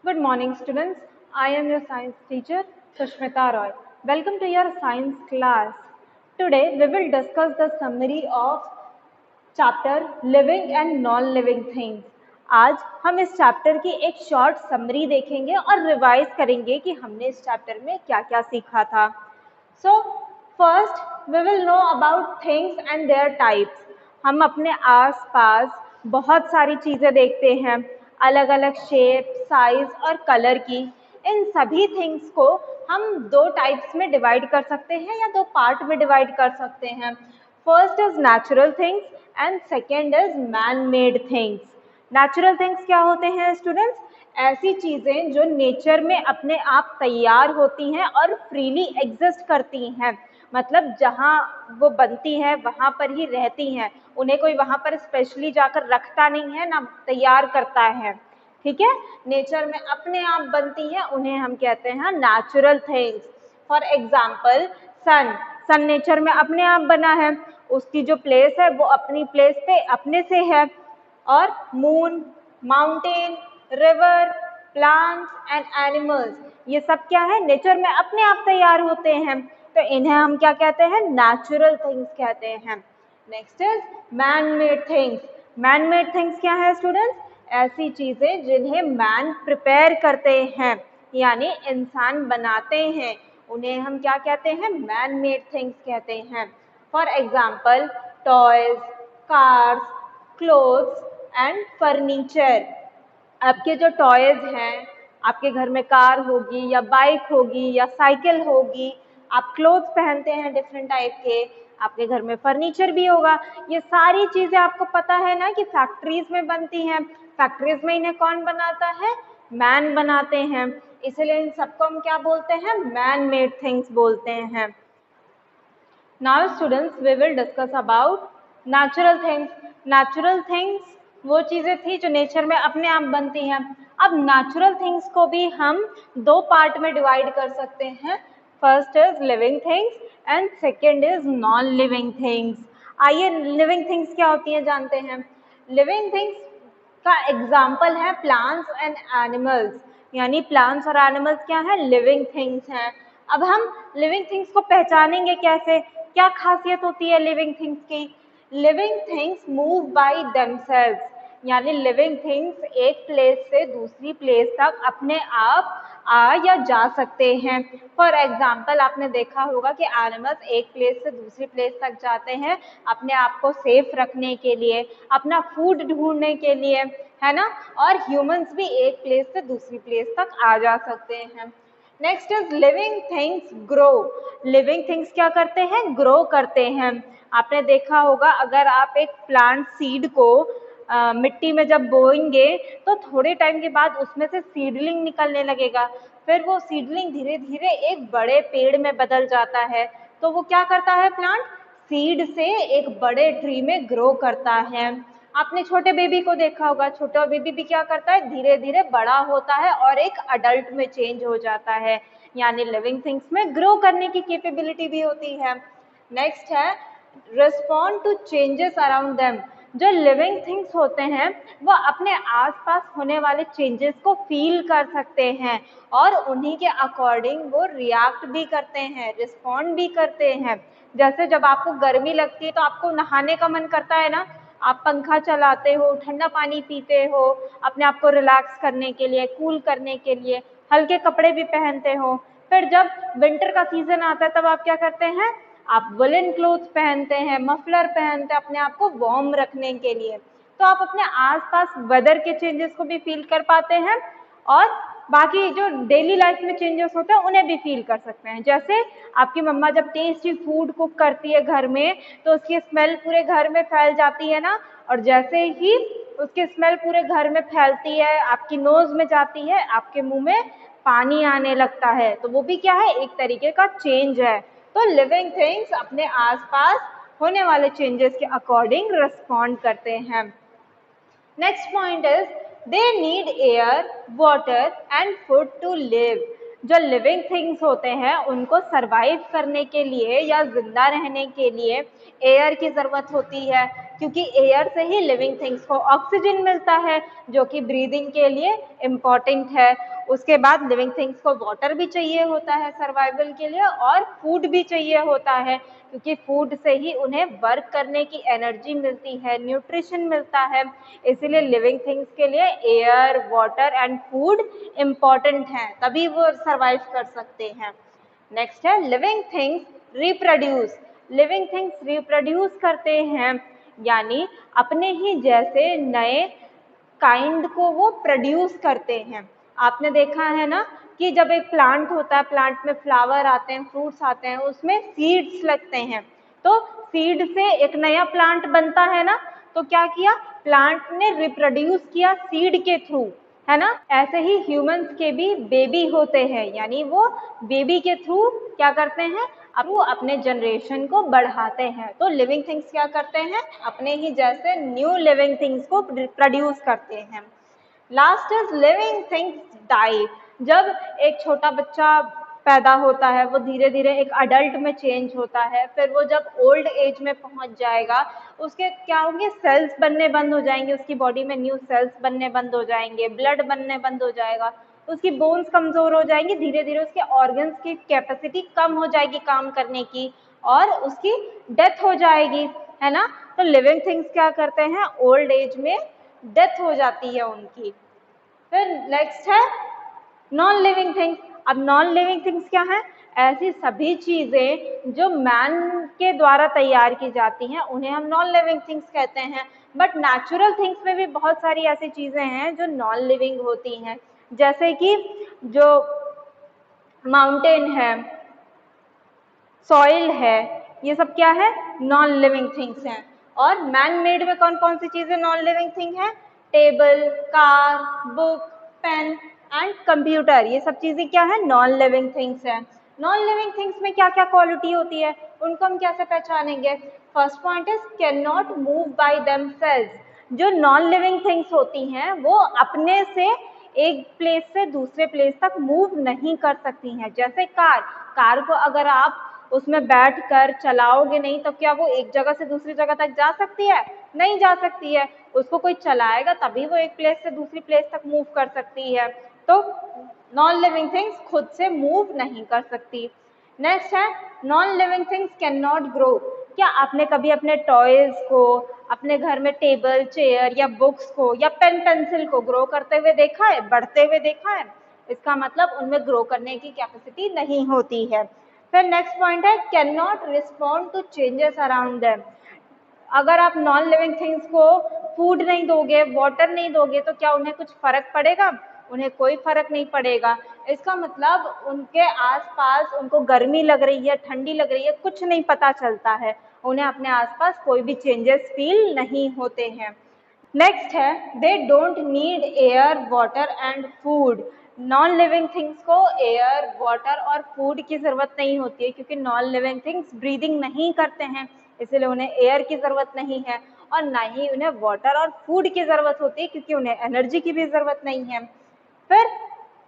Good morning, students. I am your science teacher, Sushmita Roy. Welcome to your science class. Today, we will discuss the summary of chapter Living and Non-Living Things. आज हम इस chapter की एक short summary देखेंगे और revise करेंगे कि हमने इस चैप्टर में क्या-क्या सीखा था. So, first we will know about things and their types. हम अपने आस-पास बहुत सारी चीज़ें देखते हैं, अलग अलग शेप, साइज और कलर की. इन सभी थिंग्स को हम दो टाइप्स में डिवाइड कर सकते हैं या दो पार्ट में डिवाइड कर सकते हैं. First is natural things and second is man made things. Natural things क्या होते हैं स्टूडेंट्स? ऐसी चीज़ें जो नेचर में अपने आप तैयार होती हैं और फ्रीली एग्जिस्ट करती हैं, मतलब जहाँ वो बनती है वहाँ पर ही रहती हैं, उन्हें कोई वहाँ पर स्पेशली जाकर रखता नहीं है ना तैयार करता है. ठीक है, नेचर में अपने आप बनती हैं, उन्हें हम कहते हैं natural things. For example sun नेचर में अपने आप बना है, उसकी जो प्लेस है वो अपनी प्लेस पे अपने से है. और moon, mountain, river, plants and animals, ये सब क्या है? नेचर में अपने आप तैयार होते हैं, तो इन्हें हम क्या कहते हैं? नेचुरल थिंग्स कहते हैं. Next is man made things. Man made things क्या है स्टूडेंट्स? ऐसी चीजें जिन्हें मैन प्रिपेयर करते हैं, यानी इंसान बनाते हैं, उन्हें हम क्या कहते हैं? मैन मेड थिंग्स कहते हैं. For example toys, cars, clothes and furniture. आपके जो टॉयज हैं, आपके घर में कार होगी या बाइक होगी या साइकिल होगी, आप क्लोथ्स पहनते हैं डिफरेंट टाइप के, आपके घर में फर्नीचर भी होगा. ये सारी चीज़ें आपको पता है ना कि फैक्ट्रीज में बनती हैं. फैक्ट्रीज में इन्हें कौन बनाता है? मैन बनाते हैं. इसलिए इन सबको हम क्या बोलते हैं? मैन मेड थिंग्स बोलते हैं. Now students, we will discuss about natural things. Natural things वो चीज़ें थी जो नेचर में अपने आप बनती हैं. अब नेचुरल थिंग्स को भी हम दो पार्ट में डिवाइड कर सकते हैं. First is living things and second is non living things. आइए लिविंग थिंग्स क्या होती हैं जानते हैं. लिविंग थिंग्स का एग्जाम्पल है प्लांट्स एंड एनिमल्स, यानी प्लांट्स और एनिमल्स क्या है? लिविंग थिंग्स हैं. अब हम लिविंग थिंग्स को पहचानेंगे कैसे? क्या खासियत होती है लिविंग थिंग्स की? Living things move by themselves, यानी लिविंग थिंग्स एक प्लेस से दूसरी प्लेस तक अपने आप आ या जा सकते हैं. फॉर एग्जाम्पल आपने देखा होगा कि एनिमल्स एक प्लेस से दूसरी प्लेस तक जाते हैं अपने आप को सेफ रखने के लिए, अपना फूड ढूंढने के लिए, है ना. और ह्यूमंस भी एक प्लेस से दूसरी प्लेस तक आ जा सकते हैं. Next is living things grow. Living things क्या करते हैं? ग्रो करते हैं. आपने देखा होगा अगर आप एक प्लांट सीड को मिट्टी में जब बोएंगे तो थोड़े टाइम के बाद उसमें से सीडलिंग निकलने लगेगा, फिर वो सीडलिंग धीरे धीरे एक बड़े पेड़ में बदल जाता है. तो वो क्या करता है? प्लांट सीड से एक बड़े ट्री में ग्रो करता है. आपने छोटे बेबी को देखा होगा, छोटा बेबी भी क्या करता है? धीरे धीरे बड़ा होता है और एक अडल्ट में चेंज हो जाता है, यानी लिविंग थिंग्स में ग्रो करने की कैपेबिलिटी भी होती है. नेक्स्ट है respond to changes around them. जो लिविंग थिंग्स होते हैं वो अपने आसपास होने वाले चेंजेस को फील कर सकते हैं और उन्हीं के अकॉर्डिंग वो रिएक्ट भी करते हैं, रिस्पॉन्ड भी करते हैं. जैसे जब आपको गर्मी लगती है तो आपको नहाने का मन करता है ना, आप पंखा चलाते हो, ठंडा पानी पीते हो, अपने आप को रिलैक्स करने के लिए, कूल करने के लिए हल्के कपड़े भी पहनते हो. फिर जब विंटर का सीजन आता है तब आप क्या करते हैं? आप वुलन क्लोथ्स पहनते हैं, मफलर पहनते हैं अपने आप को वार्म रखने के लिए. तो आप अपने आसपास वेदर के चेंजेस को भी फील कर पाते हैं और बाकी जो डेली लाइफ में चेंजेस होते हैं उन्हें भी फील कर सकते हैं. जैसे आपकी मम्मा जब टेस्टी फूड कुक करती है घर में तो उसकी स्मेल पूरे घर में फैल जाती है ना, और जैसे ही उसकी स्मेल पूरे घर में फैलती है, आपकी नोज में जाती है, आपके मुंह में पानी आने लगता है, तो वो भी क्या है? एक तरीके का चेंज है. तो लिविंग थिंग्स अपने आसपास होने वाले चेंजेस के अकॉर्डिंग रिस्पॉन्ड करते हैं. Next point is they need air, water and food to live. जो लिविंग थिंग्स होते हैं उनको सरवाइव करने के लिए या जिंदा रहने के लिए एयर की ज़रूरत होती है. क्योंकि एयर से ही लिविंग थिंग्स को ऑक्सीजन मिलता है जो कि ब्रीदिंग के लिए इम्पॉर्टेंट है। उसके बाद लिविंग थिंग्स को वाटर भी चाहिए होता है सर्वाइवल के लिए, और फूड भी चाहिए होता है क्योंकि फूड से ही उन्हें वर्क करने की एनर्जी मिलती है, न्यूट्रिशन मिलता है। इसीलिए लिविंग थिंग्स के लिए air, water and food important है, तभी वो सर्वाइव कर सकते हैं। नेक्स्ट है living things reproduce. Living things reproduce करते हैं, यानी अपने ही जैसे नए काइंड को वो प्रोड्यूस करते हैं। आपने देखा है ना कि जब एक प्लांट होता है, प्लांट में फ्लावर आते हैं, फ्रूट्स आते हैं, उसमें सीड्स लगते हैं, तो सीड से एक नया प्लांट बनता है ना। तो क्या किया, प्लांट ने रिप्रोड्यूस किया सीड के थ्रू, है ना। ऐसे ही ह्यूमंस के भी बेबी होते हैं, यानी वो बेबी के थ्रू क्या करते हैं, अब वो अपने जनरेशन को बढ़ाते हैं। तो लिविंग थिंग्स क्या करते हैं, अपने ही जैसे न्यू लिविंग थिंग्स को प्रोड्यूस करते हैं। Last is living things die. जब एक छोटा बच्चा पैदा होता है, वो धीरे धीरे एक अडल्ट में चेंज होता है, फिर वो जब ओल्ड एज में पहुंच जाएगा, उसके क्या होंगे, सेल्स बनने बंद हो जाएंगे, उसकी बॉडी में न्यू सेल्स बनने बंद हो जाएंगे, ब्लड बनने बंद हो जाएगा, उसकी बोन्स कमजोर हो जाएंगी, धीरे धीरे उसके ऑर्गन्स की कैपेसिटी कम हो जाएगी काम करने की, और उसकी डेथ हो जाएगी, है ना। तो लिविंग थिंग्स क्या करते हैं, ओल्ड एज में डेथ हो जाती है उनकी। फिर नेक्स्ट है नॉन लिविंग थिंग्स। अब नॉन लिविंग थिंग्स क्या है, ऐसी सभी चीजें जो मैन के द्वारा तैयार की जाती हैं उन्हें हम नॉन लिविंग थिंग्स कहते हैं। बट नेचुरल थिंग्स में भी बहुत सारी ऐसी चीजें हैं जो नॉन लिविंग होती हैं, जैसे कि जो माउंटेन है, सॉइल है, ये सब क्या है, नॉन लिविंग थिंग्स हैं। और मैन मेड में कौन कौन सी चीजें नॉन लिविंग थिंग है, table, car, book, pen and computer, ये सब चीजें क्या है, नॉन लिविंग थिंग्स हैं। नॉन लिविंग थिंग्स में क्या क्या क्वालिटी होती है, उनको हम कैसे पहचानेंगे। First point is can not move by themselves. जो नॉन लिविंग थिंग्स होती हैं वो अपने से एक प्लेस से दूसरे प्लेस तक मूव नहीं कर सकती हैं। जैसे कार को अगर आप उसमें बैठकर चलाओगे नहीं तो क्या वो एक जगह से दूसरी जगह तक जा सकती है, नहीं जा सकती है। उसको कोई चलाएगा तभी वो एक प्लेस से दूसरी प्लेस तक मूव कर सकती है। तो नॉन लिविंग थिंग्स खुद से मूव नहीं कर सकती। नेक्स्ट है non living things can not grow. क्या आपने कभी अपने टॉयज को, अपने घर में टेबल, चेयर या बुक्स को या पेन पेंसिल को ग्रो करते हुए देखा है, बढ़ते हुए देखा है? इसका मतलब उनमें ग्रो करने की कैपेसिटी नहीं होती है। फिर नेक्स्ट पॉइंट है can not respond to changes around them. अगर आप नॉन लिविंग थिंग्स को फूड नहीं दोगे, वाटर नहीं दोगे, तो क्या उन्हें कुछ फर्क पड़ेगा? उन्हें कोई फर्क नहीं पड़ेगा। इसका मतलब उनके आसपास उनको गर्मी लग रही है, ठंडी लग रही है, कुछ नहीं पता चलता है, उन्हें अपने आसपास कोई भी चेंजेस फील नहीं होते हैं। नेक्स्ट है they don't need air, water and food. Non living things को एयर, वाटर और फूड की ज़रूरत नहीं होती है क्योंकि नॉन लिविंग थिंग्स ब्रीदिंग नहीं करते हैं, इसलिए उन्हें एयर की ज़रूरत नहीं है और ना ही उन्हें वाटर और फूड की ज़रूरत होती है क्योंकि उन्हें एनर्जी की भी ज़रूरत नहीं है। फिर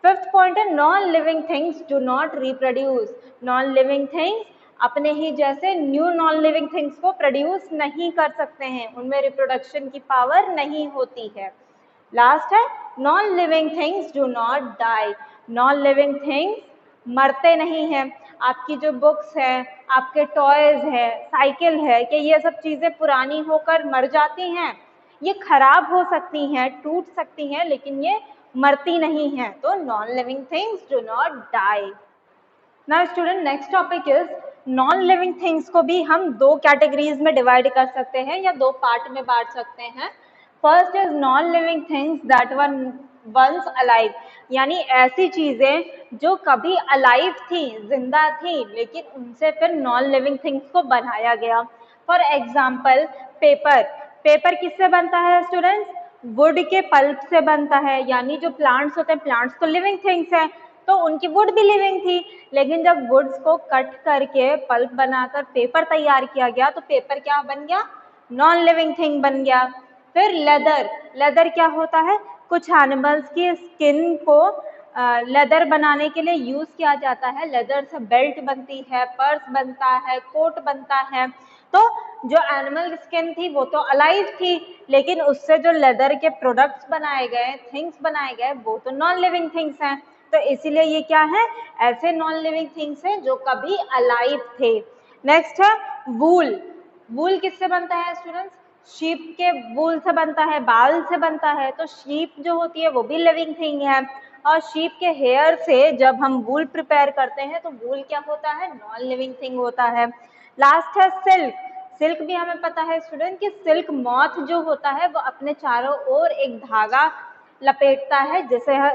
फिफ्थ पॉइंट है non living things do not reproduce. Non living things अपने ही जैसे न्यू नॉन लिविंग थिंग्स को प्रोड्यूस नहीं कर सकते हैं, उनमें रिप्रोडक्शन की पावर नहीं होती है। लास्ट है non living things do not die. Non living things मरते नहीं हैं। आपकी जो बुक्स हैं, आपके टॉयज हैं, साइकिल है, कि ये सब चीज़ें पुरानी होकर मर जाती हैं, ये खराब हो सकती हैं, टूट सकती हैं, लेकिन ये मरती नहीं हैं। तो non living things do not die. Now student next topic is non living things को भी हम दो कैटेगरीज में डिवाइड कर सकते हैं या दो पार्ट में बांट सकते हैं। First is non living things that were once alive, यानी ऐसी चीजें जो कभी अलाइव थी, जिंदा थी, लेकिन उनसे फिर नॉन लिविंग थिंग्स को बनाया गया। फॉर एग्जाम्पल पेपर किससे बनता है स्टूडेंट्स? वुड के पल्प से बनता है, यानी जो प्लांट्स होते हैं, प्लांट्स तो लिविंग थिंग्स हैं, तो उनकी वुड भी लिविंग थी, लेकिन जब वुड्स को कट करके पल्प बनाकर पेपर तैयार किया गया तो पेपर क्या बन गया? नॉन लिविंग थिंग बन गया। फिर लेदर क्या होता है? कुछ एनिमल्स की स्किन को लेदर बनाने के लिए यूज किया जाता है। लेदर से बेल्ट बनती है, पर्स बनता है, कोट बनता है। तो जो एनिमल स्किन थी वो तो अलाइव थी, लेकिन उससे जो लेदर के प्रोडक्ट्स बनाए गए, थिंग्स बनाए गए, वो तो नॉन लिविंग थिंग्स हैं। तो इसीलिए ये क्या है, ऐसे नॉन लिविंग थिंग्स हैं जो कभी अलाइव थे। नेक्स्ट है वूल। वूल किससे बनता है स्टूडेंट्स? शीप के वूल से बनता है, बाल से बनता है। तो शीप जो होती है वो भी लिविंग थिंग है, और शीप के हेयर से जब हम वूल प्रिपेयर करते हैं तो वूल क्या होता है, नॉन लिविंग थिंग होता है। लास्ट है सिल्क। सिल्क भी हमें पता है स्टूडेंट कि सिल्क मॉथ जो होता है वो अपने चारों ओर एक धागा लपेटता है,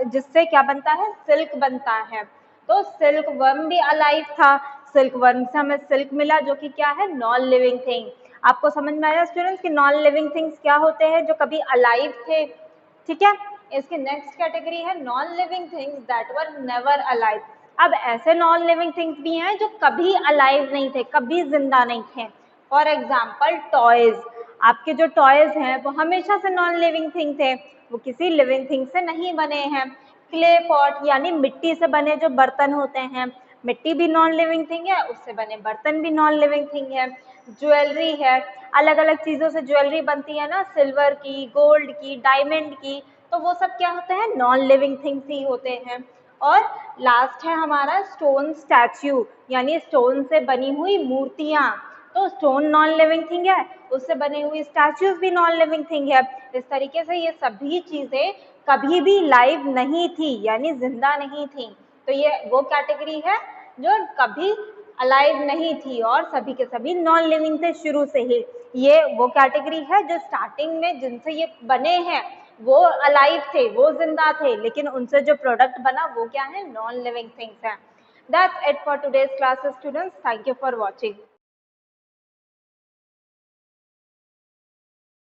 जिससे क्या बनता है, सिल्क बनता है। तो सिल्क वर्म भी अलाइव था, सिल्क वर्म से हमें सिल्क मिला जो कि क्या है, नॉन लिविंग थिंग। आपको समझ में आया स्टूडेंट्स कि नॉन लिविंग थिंग्स क्या होते हैं जो कभी अलाइव थे, ठीक है। इसकी नेक्स्ट कैटेगरी है non living things that were never alive. अब ऐसे नॉन लिविंग थिंग्स भी हैं जो कभी अलाइव नहीं थे, कभी जिंदा नहीं थे। For example toys. आपके जो टॉयज हैं वो हमेशा से नॉन लिविंग थिंग थे, वो किसी लिविंग थिंग से नहीं बने हैं। क्ले पॉट यानी मिट्टी से बने जो बर्तन होते हैं, मिट्टी भी नॉन लिविंग थिंग है, उससे बने बर्तन भी नॉन लिविंग थिंग है। ज्वेलरी है, अलग अलग चीज़ों से ज्वेलरी बनती है ना, सिल्वर की, गोल्ड की, डायमंड की, तो वो सब क्या होते हैं, नॉन लिविंग थिंग्स ही होते हैं। और लास्ट है हमारा स्टोन स्टैच्यू, यानी स्टोन से बनी हुई मूर्तियाँ। तो स्टोन नॉन लिविंग थिंग है, उससे बनी हुई स्टैच्यूज भी नॉन लिविंग थिंग है। इस तरीके से ये सभी चीज़ें कभी भी लाइव नहीं थी, यानी जिंदा नहीं थी। तो ये वो कैटेगरी है जो कभी अलाइव नहीं थी और सभी के सभी नॉन लिविंग थे शुरू से ही। ये वो कैटेगरी है जो स्टार्टिंग में जिनसे ये बने हैं वो अलाइव थे, वो जिंदा थे, लेकिन उनसे जो प्रोडक्ट बना वो क्या है, नॉन लिविंग थिंग्स हैं। That's it for today's classes students, thank you for watching.